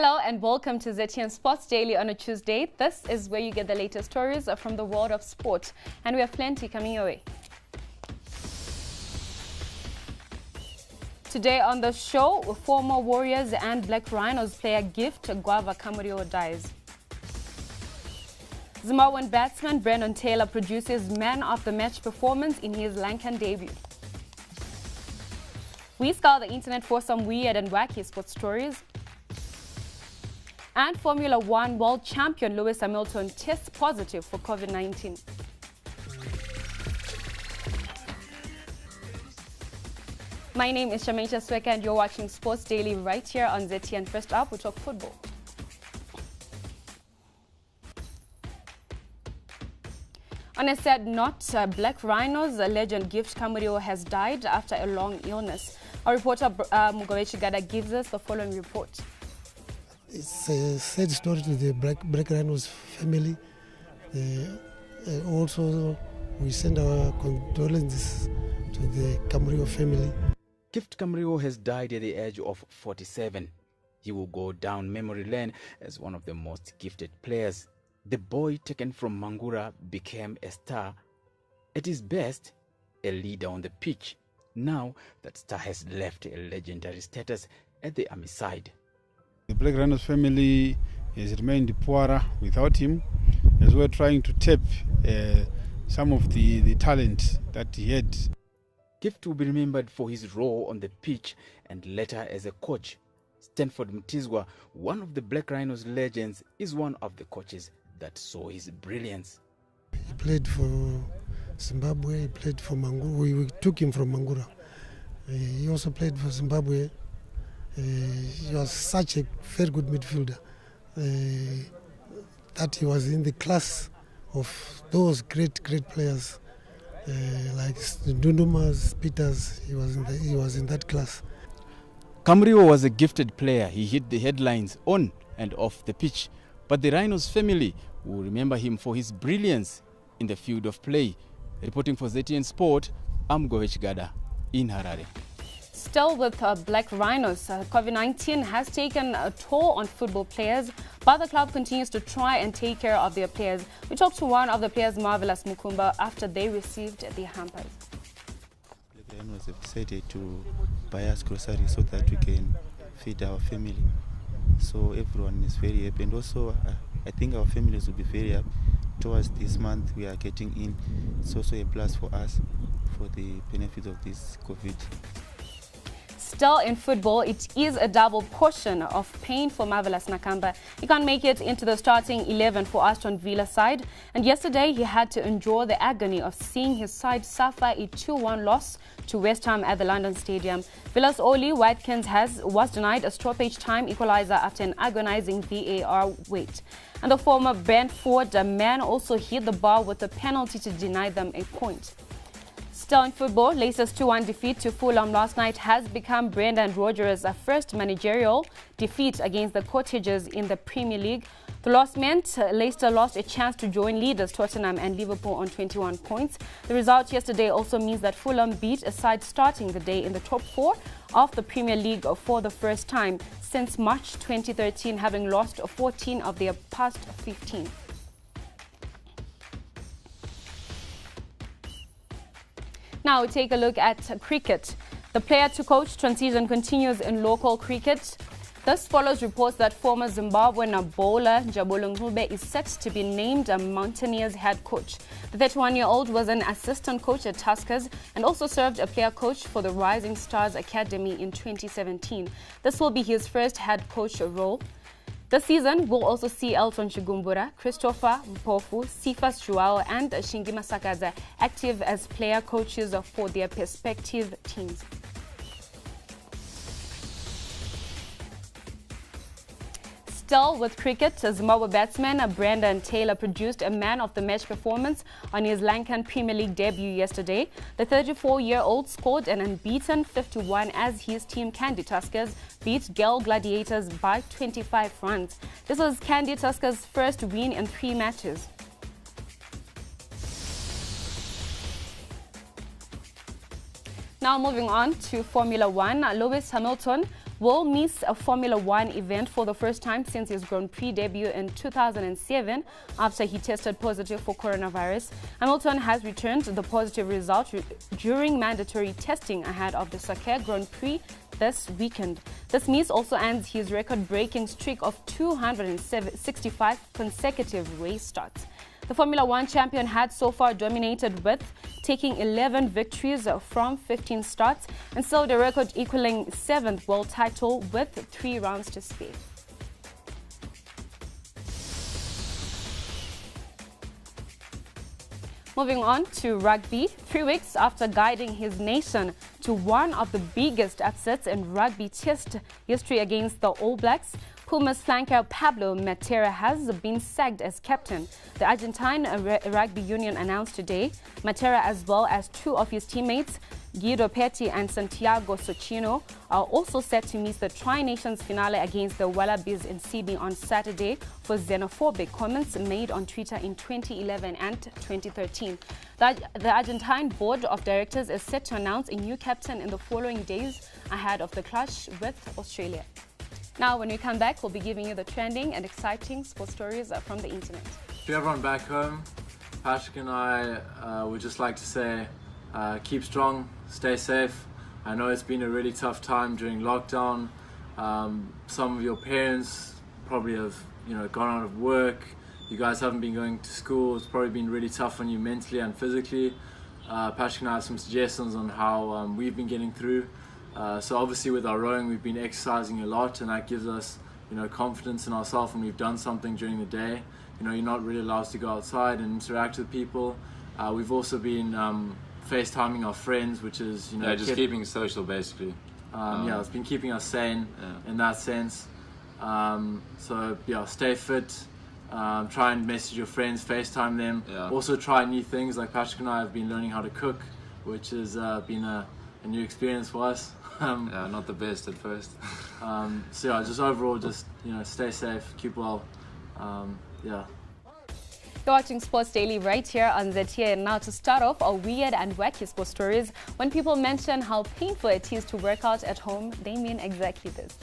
Hello and welcome to ZTN Sports Daily on a Tuesday. This is where you get the latest stories from the world of sport, and we have plenty coming your way. Today on the show, former Warriors and Black Rhinos player Gift Guava KAMURIWO dies. Zimbabwean batsman Brandon Taylor produces man of the match performance in his Lankan debut. We scour the internet for some weird and wacky sports stories. And Formula One world champion Lewis Hamilton tests positive for COVID-19. My name is Shamaisha Sweka and you're watching Sports Daily right here on ZTN. First up, we talk football. On a sad note, Black Rhinos legend Gift KAMURIWO has died after a long illness. Our reporter Mugovechi Gada gives us the following report. It's a sad story to the Black Rhinos family. Also, we send our condolences to the KAMURIWO family. Gift KAMURIWO has died at the age of 47. He will go down memory lane as one of the most gifted players. The boy taken from Mangura became a star. At his best, a leader on the pitch. Now that star has left a legendary status at the army side. The Black Rhinos family has remained poorer without him, as we're trying to tap some of the talent that he had. Gift will be remembered for his role on the pitch and later as a coach. Stanford Mtizwa, one of the Black Rhinos legends, is one of the coaches that saw his brilliance. He played for Zimbabwe, he played for Mangura. We took him from Mangura. He also played for Zimbabwe. He was such a very good midfielder that he was in the class of those great players like Dundumas, Peters. He was in that class. KAMURIWO was a gifted player. He hit the headlines on and off the pitch. But the Rhinos family will remember him for his brilliance in the field of play. Reporting for ZTN Sport, I'm Mugovechi Gada in Harare. Still with Black Rhinos, COVID-19 has taken a toll on football players, but the club continues to try and take care of their players. We talked to one of the players, Marvelous Mukumba, after they received the hampers. Black Rhinos have decided to buy us groceries so that we can feed our family. So everyone is very happy, and also I think our families will be very happy. Towards this month we are getting in. It's also a plus for us for the benefits of this COVID. Still in football, it is a double portion of pain for Marvelous Nakamba. He can't make it into the starting 11 for Aston Villa side, and yesterday he had to endure the agony of seeing his side suffer a 2-1 loss to West Ham at the London Stadium. Villa's Oli Watkins was denied a stoppage time equalizer after an agonizing VAR wait. And the former Brentford man also hit the bar with a penalty to deny them a point. Still in football, Leicester's 2-1 defeat to Fulham last night has become Brendan Rodgers' first managerial defeat against the Cottagers in the Premier League. The loss meant Leicester lost a chance to join leaders Tottenham and Liverpool on 21 points. The result yesterday also means that Fulham beat a side starting the day in the top 4 of the Premier League for the first time since March 2013, having lost 14 of their past 15. Now we take a look at cricket. The player-to-coach transition continues in local cricket. This follows reports that former Zimbabwean bowler Njabulungu Ngube is set to be named a Mountaineers head coach. The 31-year-old was an assistant coach at Tuskers and also served a player coach for the Rising Stars Academy in 2017. This will be his first head coach role. This season will also see Elton Chigumbura, Christopher Mpofu, Sifas Joao and Shingima Sakaza active as player coaches for their respective teams. Still with cricket, Zimbabwe batsman Brandon Taylor produced a man-of-the-match performance on his Lankan Premier League debut yesterday. The 34-year-old scored an unbeaten 51 as his team Candy Tuskers beat Gale Gladiators by 25 runs. This was Candy Tuskers' first win in 3 matches. Now moving on to Formula One, Lewis Hamilton will miss a Formula One event for the first time since his Grand Prix debut in 2007 after he tested positive for coronavirus. Hamilton has returned the positive result during mandatory testing ahead of the Sakhir Grand Prix this weekend. This miss also ends his record-breaking streak of 265 consecutive race starts. The Formula One champion had so far dominated with taking 11 victories from 15 starts and so the record equaling 7th world title with 3 rounds to spare. Moving on to rugby, 3 weeks after guiding his nation to one of the biggest upsets in rugby test history against the All Blacks, Pumas flanker Pablo Matera has been sacked as captain. The Argentine Rugby Union announced today Matera, as well as 2 of his teammates, Guido Petti and Santiago Sochino, are also set to miss the Tri-Nations finale against the Wallabies in Sydney on Saturday for xenophobic comments made on Twitter in 2011 and 2013. The Argentine Board of Directors is set to announce a new captain in the following days ahead of the clash with Australia. Now, when we come back, we'll be giving you the trending and exciting sports stories from the internet. To everyone back home, Patrick and I would just like to say keep strong, stay safe. I know it's been a really tough time during lockdown. Some of your parents probably have gone out of work. You guys haven't been going to school. It's probably been really tough on you mentally and physically. Patrick and I have some suggestions on how we've been getting through. So obviously with our rowing we've been exercising a lot, and that gives us confidence in ourselves when we've done something during the day. You're not really allowed to go outside and interact with people. We've also been FaceTiming our friends, which is just keeping social basically. Yeah, it's been keeping us sane in that sense. So yeah, stay fit. Try and message your friends, FaceTime them. Also try new things. Like Patrick and I have been learning how to cook, which has been a new experience for us. Not the best at first. So yeah, just overall, just stay safe, keep well. Yeah. You're watching Sports Daily right here on ZTN. Now, to start off our weird and wacky sports stories, when people mention how painful it is to work out at home, they mean exactly this.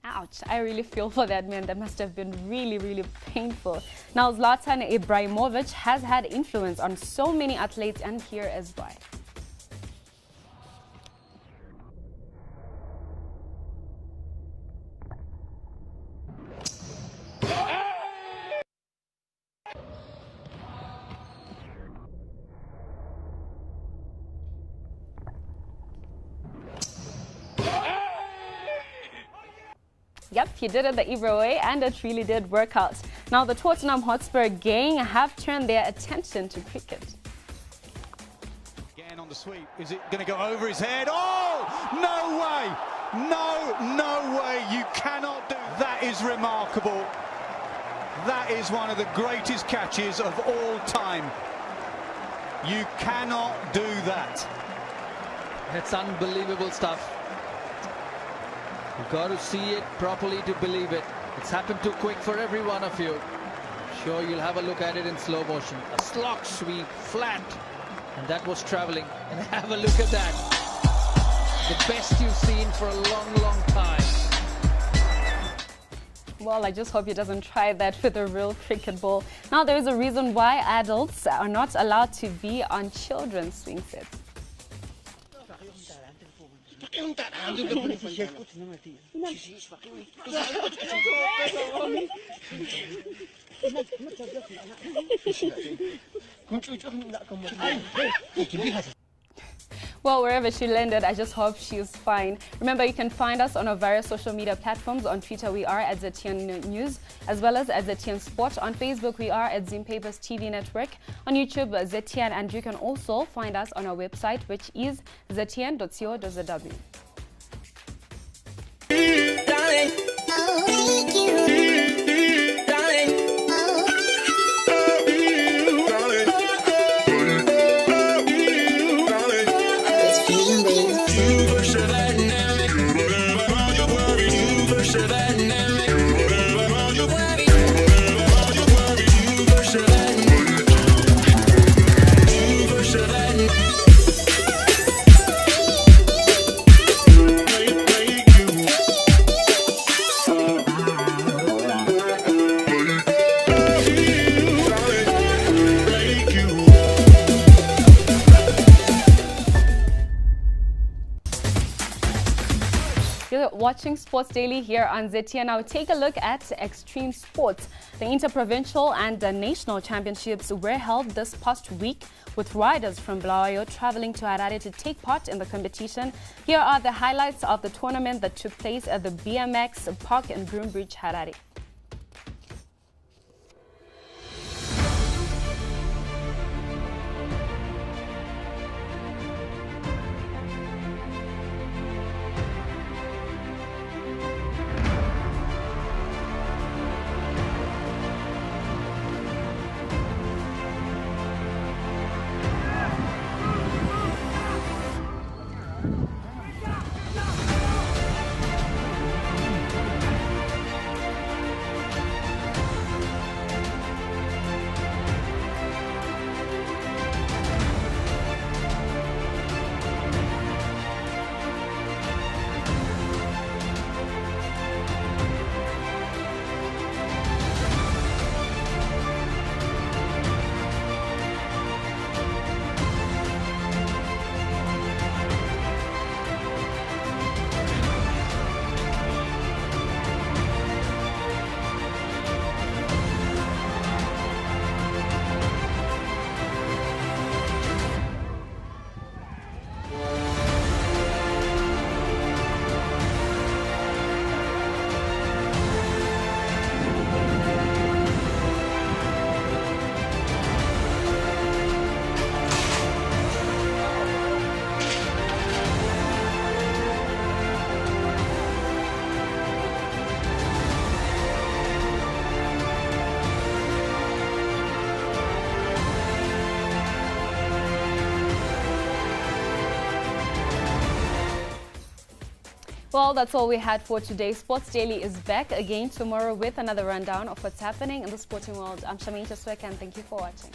Ouch, I really feel for that man. That must have been really, really painful. Now, Zlatan Ibrahimovic has had influence on so many athletes, and here is why. Yep, he did it the Ibra way, and it really did work out. Now, the Tottenham Hotspur gang have turned their attention to cricket. Again on the sweep. Is it going to go over his head? Oh, no way! No way! You cannot do that. Is remarkable. That is one of the greatest catches of all time. You cannot do that. It's unbelievable stuff. You've got to see it properly to believe it. It's happened too quick for every one of you. Sure, you'll have a look at it in slow motion. A slog sweep, flat, and that was traveling. And have a look at that. The best you've seen for a long, long time. Well, I just hope he doesn't try that with a real cricket ball. Now, there is a reason why adults are not allowed to be on children's swing sets. Well, wherever she landed, I just hope she's fine. Remember, you can find us on our various social media platforms. On Twitter, we are at ZTN News, as well as at ZTN Sport. On Facebook, we are at Zimpapers TV Network. On YouTube, ZTN, and you can also find us on our website, which is ztn.co.zw. watching Sports Daily here on ZTN. Now take a look at extreme sports. The interprovincial and the national championships were held this past week, with riders from Bulawayo traveling to Harare to take part in the competition. Here are the highlights of the tournament that took place at the BMX Park in Groombridge, Harare. Well, that's all we had for today. Sports Daily is back again tomorrow with another rundown of what's happening in the sporting world. I'm Shamin Jaswek, and thank you for watching.